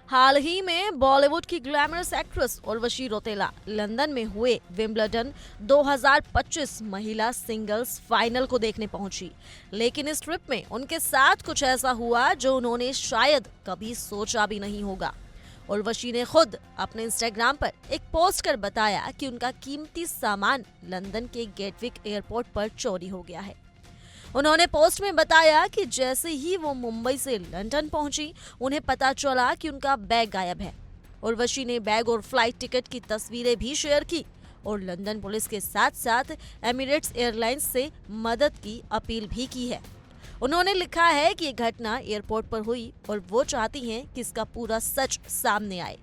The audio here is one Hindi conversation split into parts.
हाल ही में बॉलीवुड की glamorous actress Urvashi Rautela London में हुए विंबलडन 2025 महिला सिंगल्स फाइनल को देखने पहुंची। लेकिन इस ट्रिप में उनके साथ कुछ ऐसा हुआ जो उन्होंने शायद कभी सोचा भी नहीं होगा। उर्वशी ने खुद अपने इंस्टाग्राम पर एक पोस्ट कर बताया कि उनका कीमती सामान लंदन के गेटविक एयरपोर्ट पर चोरी हो गया है। उन्होंने पोस्ट में बताया कि जैसे ही वो मुंबई से लंदन पहुंची, उन्हें पता चला कि उनका बैग गायब है। उर्वशी ने बैग और फ्लाइट टिकट की तस्वीरें भी शेयर की और लंदन पुलिस के साथ साथ एमिरेट्स एयरलाइंस से मदद की अपील भी की है। उन्होंने लिखा है कि ये घटना एयरपोर्ट पर हुई और वो चाहती हैं कि इसका पूरा सच सामने आए,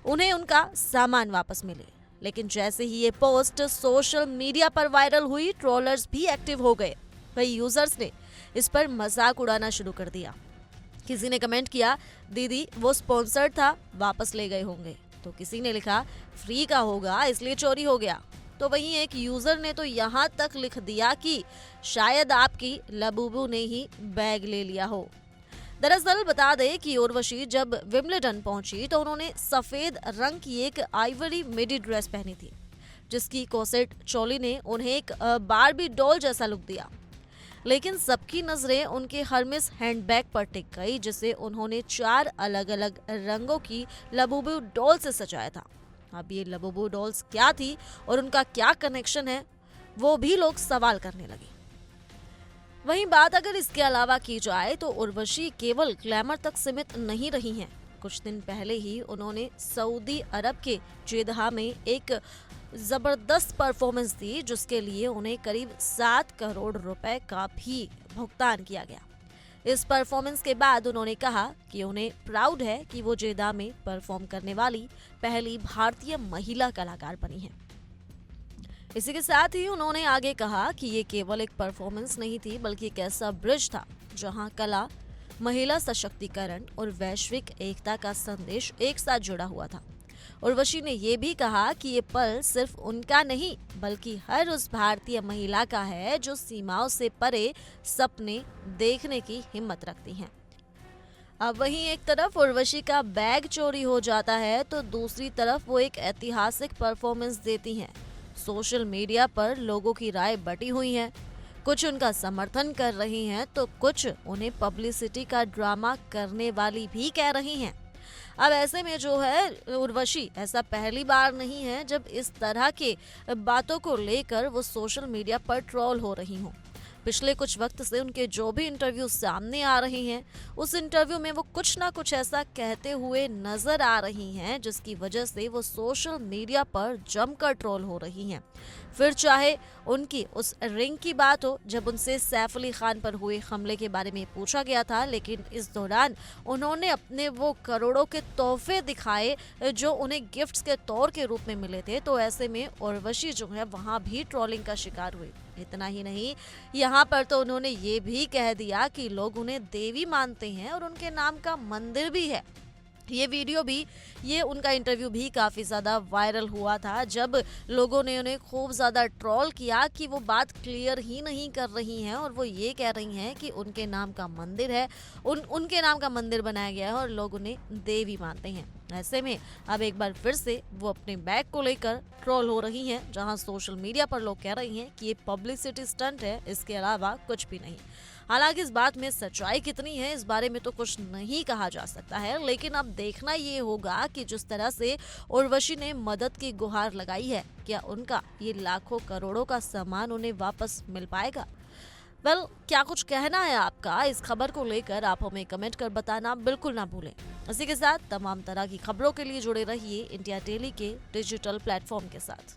उन्हें उनका सामान वापस मिले। लेकिन जैसे ही ये पोस्ट सोशल मीडिया पर वायरल हुई, ट्रोलर्स भी एक्टिव हो गए। कई यूजर्स ने इस पर मजाक उड़ाना शुरू कर दिया। किसी ने कमेंट किया, दीदी वो स्पॉन्सर्ड था, वापस ले गए होंगे। तो किसी ने लिखा, फ्री का होगा इसलिए चोरी हो गया। तो वहीं एक यूजर ने तो यहाँ तक लिख दिया कि शायद आपकी लबूबू ने ही बैग ले लिया हो। दरअसल बता दें कि उर्वशी जब विंबलडन पहुंची तो उन्होंने सफेद रंग की एक आइवरी मिडी ड्रेस पहनी थी, जिसकी कोसेट चोली ने उन्हें एक बारबी डॉल जैसा लुक दिया। लेकिन सबकी नजरें उनके हर्मिस हैंडबैग पर टिक गई, जिसे उन्होंने 4 अलग अलग रंगों की लबूबू डॉल से सजाया था। अब ये लबूबू डॉल्स क्या थी और उनका क्या कनेक्शन है, वो भी लोग सवाल करने लगे। वहीं बात अगर इसके अलावा की जाए तो उर्वशी केवल ग्लैमर तक सीमित नहीं रही हैं। कुछ दिन पहले ही उन्होंने सऊदी अरब के जेद्दाह में एक जबरदस्त परफॉर्मेंस दी, जिसके लिए उन्हें करीब 7 करोड़ रुपए का भी भुगतान किया गया। इस परफॉर्मेंस के बाद उन्होंने कहा कि उन्हें प्राउड है कि वो जेद्दाह में परफॉर्म करने वाली पहली भारतीय महिला कलाकार बनी है। इसी के साथ ही उन्होंने आगे कहा कि ये केवल एक परफॉर्मेंस नहीं थी, बल्कि एक ऐसा ब्रिज था जहां कला, महिला सशक्तिकरण और वैश्विक एकता का संदेश एक साथ जुड़ा हुआ था। उर्वशी ने यह भी कहा कि ये पल सिर्फ उनका नहीं, बल्कि हर उस भारतीय महिला का है जो सीमाओं से परे सपने देखने की हिम्मत रखती हैं। अब वहीं एक तरफ उर्वशी का बैग चोरी हो जाता है तो दूसरी तरफ वो एक ऐतिहासिक परफॉर्मेंस देती हैं। सोशल मीडिया पर लोगों की राय बटी हुई है। कुछ उनका समर्थन कर रही हैं तो कुछ उन्हें पब्लिसिटी का ड्रामा करने वाली भी कह रही हैं। अब ऐसे में जो है उर्वशी, ऐसा पहली बार नहीं है जब इस तरह के बातों को लेकर वो सोशल मीडिया पर ट्रोल हो रही हों। पिछले कुछ वक्त से उनके जो भी इंटरव्यू सामने आ रहे हैं, उस इंटरव्यू में वो कुछ ना कुछ ऐसा कहते हुए नजर आ रही हैं, जिसकी वजह से वो सोशल मीडिया पर जमकर ट्रोल हो रही हैं। फिर चाहे उनकी उस रिंग की बात हो, जब उनसे सैफ अली खान पर हुए हमले के बारे में पूछा गया था, लेकिन इस दौरान उन्होंने अपने वो करोड़ों के तोहफे दिखाए जो उन्हें गिफ्ट्स के तौर के रूप में मिले थे। तो ऐसे में उर्वशी जो है वहां भी ट्रोलिंग का शिकार हुई। इतना ही नहीं, यहाँ पर तो उन्होंने ये भी कह दिया कि लोग उन्हें देवी मानते हैं और उनके नाम का मंदिर भी है। ये वीडियो भी, ये उनका इंटरव्यू भी काफ़ी ज़्यादा वायरल हुआ था, जब लोगों ने उन्हें खूब ज़्यादा ट्रोल किया कि वो बात क्लियर ही नहीं कर रही हैं और वो ये कह रही हैं कि उनके नाम का मंदिर है, उनके नाम का मंदिर बनाया गया है और लोग उन्हें देवी मानते हैं। ऐसे में अब एक बार फिर से वो अपने बैग को लेकर ट्रोल हो रही हैं, जहां सोशल मीडिया पर लोग कह रही हैं कि ये पब्लिसिटी स्टंट है, इसके अलावा कुछ भी नहीं। हालांकि इस बात में सच्चाई कितनी है, इस बारे में तो कुछ नहीं कहा जा सकता है, लेकिन अब देखना ये होगा कि जिस तरह से उर्वशी ने मदद की गुहार लगाई है, क्या उनका ये लाखों करोड़ों का सामान उन्हें वापस मिल पाएगा। क्या कुछ कहना है आपका इस खबर को लेकर, आप हमें कमेंट कर बताना बिल्कुल ना भूलें। इसी के साथ तमाम तरह की खबरों के लिए जुड़े रहिए इंडिया डेली के डिजिटल प्लेटफॉर्म के साथ।